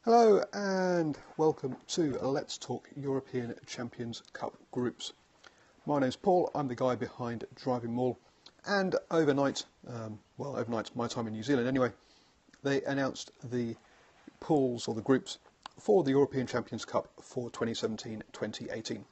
Hello and welcome to Let's Talk European Champions Cup Groups. My name's Paul, I'm the guy behind DrivingMaul, and overnight, overnight my time in New Zealand anyway, they announced the pools or the groups for the European Champions Cup for 2017-2018.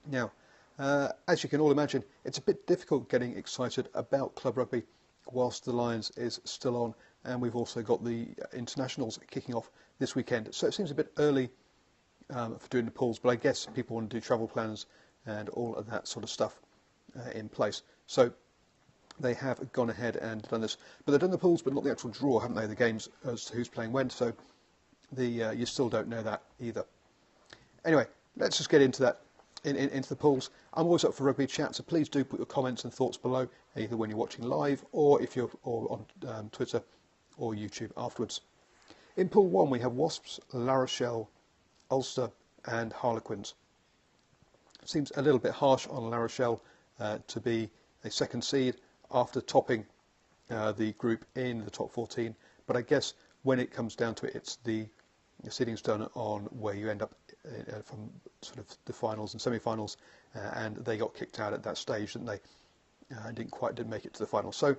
Now, as you can all imagine, it's a bit difficult getting excited about club rugby whilst the Lions is still on, and we've also got the internationals kicking off this weekend. So it seems a bit early for doing the pools, but I guess people want to do travel plans and all of that sort of stuff in place. So they have gone ahead and done this. But they've done the pools, but not the actual draw, haven't they? The games as to who's playing when, so you still don't know that either. Anyway, let's just get into that. Into the pools. I'm always up for rugby chat, so please do put your comments and thoughts below, either when you're watching live or if you're on Twitter or YouTube afterwards. In Pool 1 we have Wasps, La Rochelle, Ulster and Harlequins. It seems a little bit harsh on La Rochelle to be a second seed after topping the group in the top 14, but I guess when it comes down to it, it's the seeding's done on where you end up from sort of the finals and semi-finals, and they got kicked out at that stage, didn't they? Didn't make it to the final. So,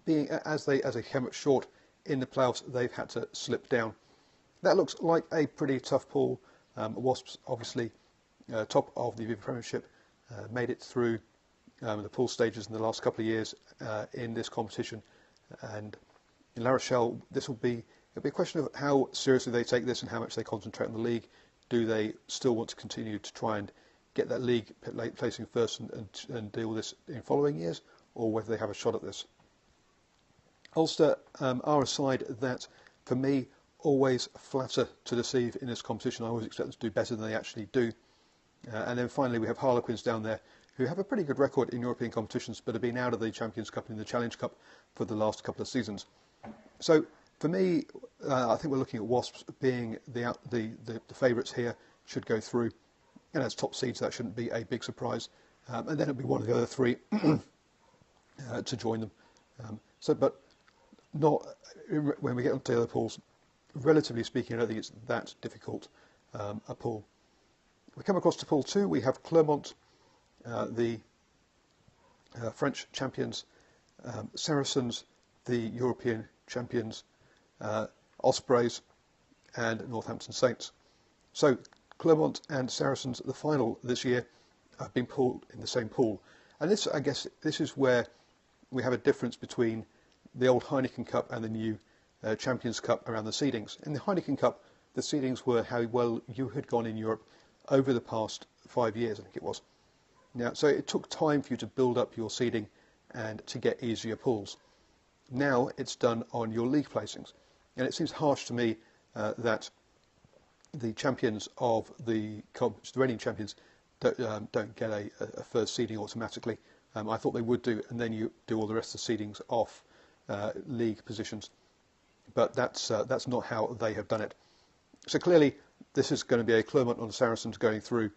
being as they came up short in the playoffs, they've had to slip down. That looks like a pretty tough pool. Wasps, obviously, top of the Rugby Premiership, made it through the pool stages in the last couple of years in this competition, and in La Rochelle, it'll be a question of how seriously they take this and how much they concentrate on the league. Do they still want to continue to try and get that league placing first and deal with this in following years, or whether they have a shot at this? Ulster are a side that, for me, always flatter to deceive in this competition. I always expect them to do better than they actually do. And then finally we have Harlequins down there, who have a pretty good record in European competitions, but have been out of the Champions Cup and the Challenge Cup for the last couple of seasons. So, for me, I think we're looking at Wasps being the favourites here, should go through, and as top seeds that shouldn't be a big surprise, and then it'll be one of the other three to join them. But not when we get onto the other pools. Relatively speaking, I don't think it's that difficult a pool. We come across to Pool 2. We have Clermont, the French champions, Saracens, the European champions, Ospreys and Northampton Saints. So Clermont and Saracens at the final this year have been pooled in the same pool, and this, I guess, this is where we have a difference between the old Heineken Cup and the new Champions Cup around the seedings. In the Heineken Cup, the seedings were how well you had gone in Europe over the past 5 years, I think it was. Now, so it took time for you to build up your seeding and to get easier pools. Now it's done on your league placings. And it seems harsh to me that the champions of the reigning champions don't get a first seeding automatically. I thought they would do, and then you do all the rest of the seedings off league positions. But that's not how they have done it. So clearly, this is going to be a Clermont on Saracens going through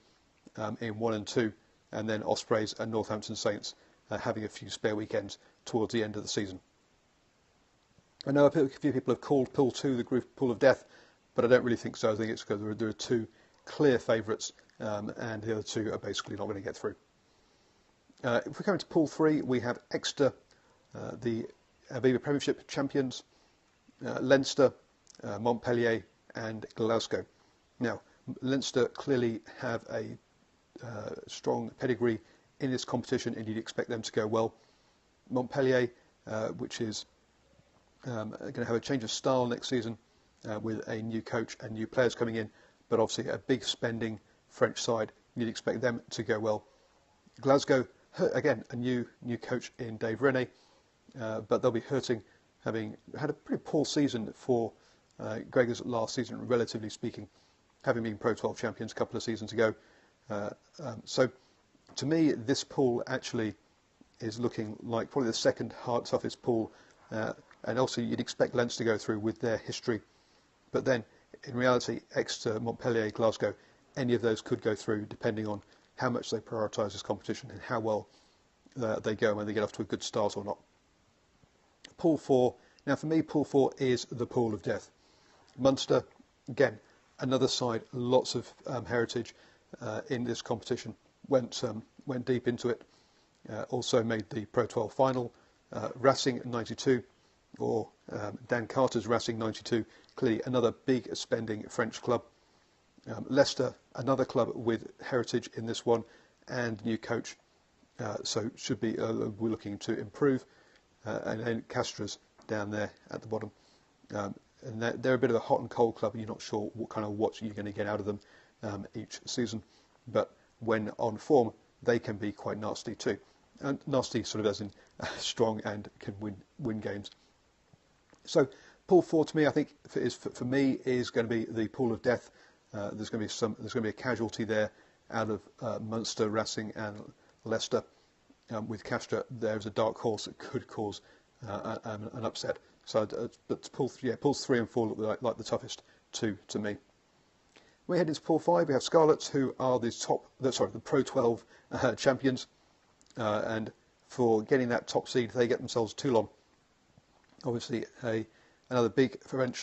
in 1 and 2, and then Ospreys and Northampton Saints having a few spare weekends towards the end of the season. I know a few people have called Pool 2 the group pool of death, but I don't really think so. I think it's because there are two clear favourites, and the other two are basically not going to get through. If we come into Pool 3, we have Exeter, the Aviva Premiership champions, Leinster, Montpellier and Glasgow. Now, Leinster clearly have a strong pedigree in this competition, and you'd expect them to go well. Montpellier, which is going to have a change of style next season with a new coach and new players coming in, but obviously a big spending French side. You'd expect them to go well. Glasgow, again, a new coach in Dave Rennie, but they'll be hurting, having had a pretty poor season for Gregor's last season, relatively speaking, having been Pro 12 champions a couple of seasons ago. So, to me, this pool actually is looking like probably the second toughest pool. And also, you'd expect Leinster to go through with their history. But then, in reality, Exeter, Montpellier, Glasgow, any of those could go through, depending on how much they prioritise this competition and how well they go when they get off to a good start or not. Pool 4. Now, for me, Pool 4 is the pool of death. Munster, again, another side, lots of heritage in this competition. Went deep into it. Also made the Pro 12 final. Racing 92, or Dan Carter's Racing 92, clearly another big spending French club. Leicester, another club with heritage in this one, and new coach, so should be we're looking to improve. And then Castra's down there at the bottom, and they're a bit of a hot and cold club. You're not sure what you're going to get out of them each season, but when on form, they can be quite nasty too. And nasty sort of as in strong and can win games. So pool 4 to me, I think, for me is going to be the pool of death. There's going to be a casualty there out of Munster, Racing, and Leicester. With Castra, there's a dark horse that could cause an upset. So, but pools 3 and 4 look like the toughest two to me. We head into pool 5. We have Scarlets, who are the Pro 12 champions, and for getting that top seed, they get themselves Toulon. Obviously, another big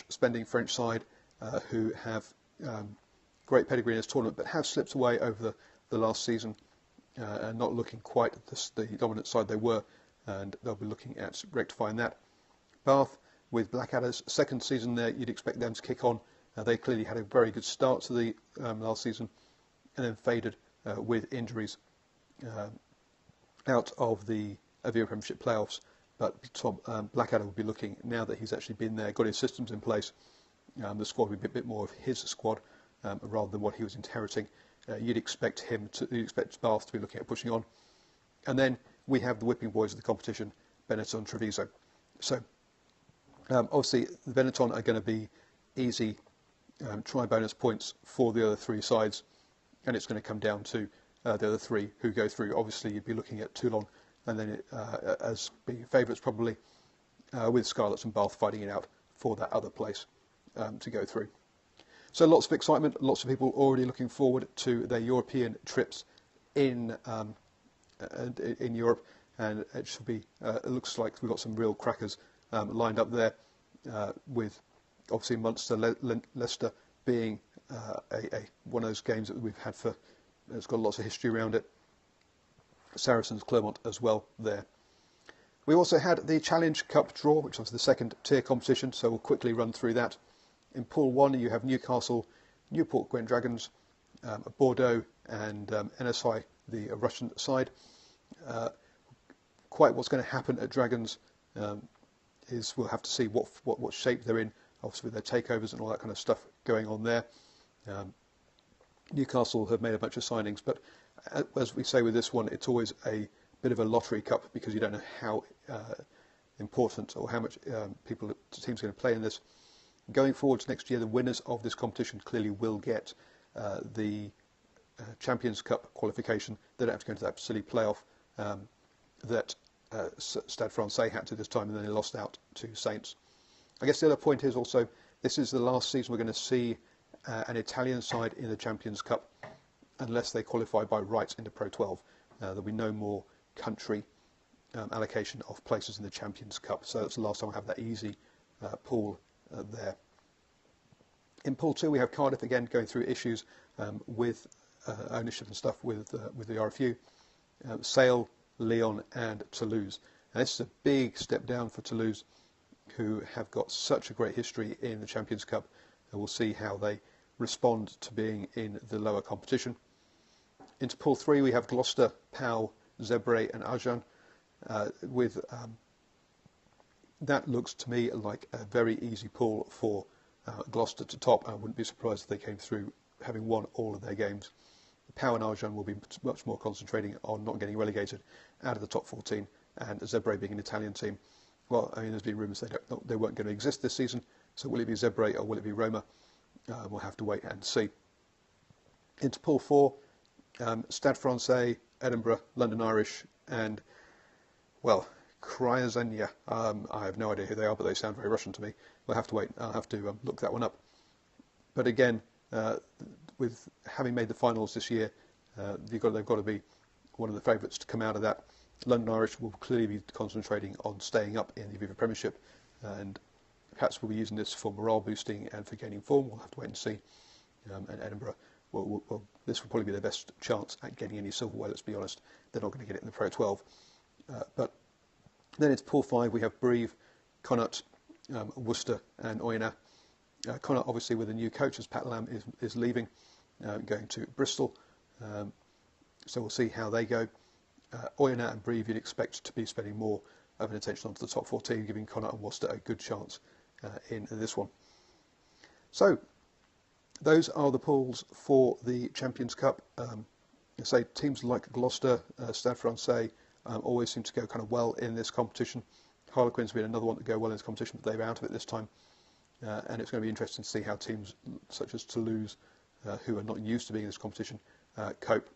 spending French side who have great pedigree in this tournament, but have slipped away over the last season and not looking quite the dominant side they were, and they'll be looking at rectifying that. Bath, with Blackadder's second season there, you'd expect them to kick on. They clearly had a very good start to the last season, and then faded with injuries out of the Aviva Premiership playoffs. But Blackadder will be looking, now that he's actually been there, got his systems in place, the squad will be a bit more of his squad rather than what he was inheriting. You'd expect Bath to be looking at pushing on. And then we have the whipping boys of the competition, Benetton, Treviso. So obviously the Benetton are going to be easy try-bonus points for the other three sides, and it's going to come down to the other three who go through. Obviously you'd be looking at Toulon and then as being favourites probably, with Scarlets and Bath fighting it out for that other place to go through. So lots of excitement, lots of people already looking forward to their European trips in Europe, and it should be. It looks like we've got some real crackers lined up there, with obviously Munster, Leicester being one of those games that we've had it's got lots of history around it. Saracens, Clermont as well there. We also had the Challenge Cup draw, which was the second tier competition, so we'll quickly run through that. In Pool 1, you have Newcastle, Newport Gwent Dragons, Bordeaux, and NSI, the Russian side. Quite what's going to happen at Dragons is we'll have to see what shape they're in, obviously with their takeovers and all that kind of stuff going on there. Newcastle have made a bunch of signings, but as we say with this one, it's always a bit of a lottery cup because you don't know how important or how much the team's going to play in this. Going forwards next year, the winners of this competition clearly will get the Champions Cup qualification. They don't have to go into that silly playoff that Stade Francais had to this time, and then they lost out to Saints. I guess the other point is also, this is the last season we're going to see an Italian side in the Champions Cup, unless they qualify by rights into Pro 12. There'll be no more country allocation of places in the Champions Cup, so that's the last time I have that easy pool there. In Pool 2 we have Cardiff again going through issues with ownership and stuff with the RFU, Sale, Lyon and Toulouse. And this is a big step down for Toulouse, who have got such a great history in the Champions Cup, and we'll see how they respond to being in the lower competition. Into Pool 3 we have Gloucester, Pau, Zebre and Agen, with that looks to me like a very easy pool for Gloucester to top. I wouldn't be surprised if they came through having won all of their games. Pau and Agen will be much more concentrating on not getting relegated out of the top 14, and Zebre being an Italian team. Well, I mean, there's been rumours they weren't going to exist this season, so will it be Zebre or will it be Roma? We'll have to wait and see. Into Pool 4, Stade Francais, Edinburgh, London Irish, and, well, Kryazania. I have no idea who they are, but they sound very Russian to me. We'll have to wait. I'll have to look that one up. But again, with having made the finals this year, they've got to be one of the favourites to come out of that. London Irish will clearly be concentrating on staying up in the Aviva Premiership, and perhaps we'll be using this for morale boosting and for gaining form. We'll have to wait and see. And Edinburgh, this will probably be their best chance at getting any silverware, let's be honest. They're not going to get it in the Pro 12. But then it's Pool 5. We have Brive, Connacht, Worcester and Oyonnax. Connacht, obviously, with a new coach, as Pat Lam is leaving, going to Bristol. So we'll see how they go. Oyonnax and Brive, you'd expect to be spending more of an attention onto the top 14, giving Connacht and Worcester a good chance in this one. So those are the pools for the Champions Cup. Say teams like Gloucester, Stade Francais always seem to go kind of well in this competition. Harlequins been another one to go well in this competition, but they're out of it this time. And it's going to be interesting to see how teams such as Toulouse, who are not used to being in this competition, cope.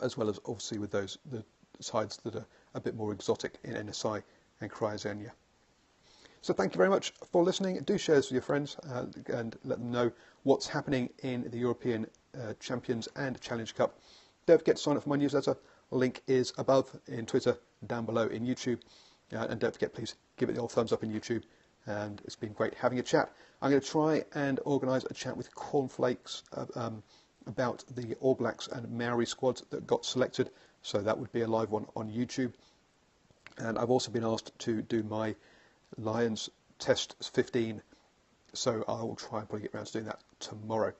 As well as obviously with the sides that are a bit more exotic in NSI and Cryozonia. So thank you very much for listening. Do share this with your friends and let them know what's happening in the European Champions and Challenge Cup. Don't forget to sign up for my newsletter. Link is above in Twitter, down below in YouTube. And don't forget, please give it the old thumbs up in YouTube. And it's been great having a chat. I'm going to try and organise a chat with Cornflakes about the All Blacks and Maori squads that got selected. So that would be a live one on YouTube. And I've also been asked to do my Lions Test 15. So I will try and probably get around to doing that tomorrow.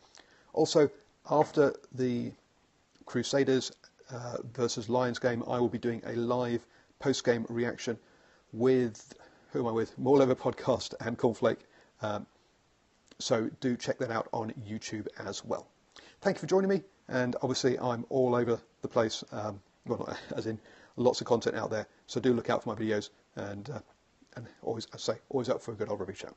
Also, after the Crusaders versus Lions game, I will be doing a live post-game reaction with, who am I with? Maul Over Podcast and Cornflake. So do check that out on YouTube as well. Thank you for joining me, and obviously I'm all over the place, well, not, as in lots of content out there, so do look out for my videos, and always, as I say, always up for a good old rugby chat.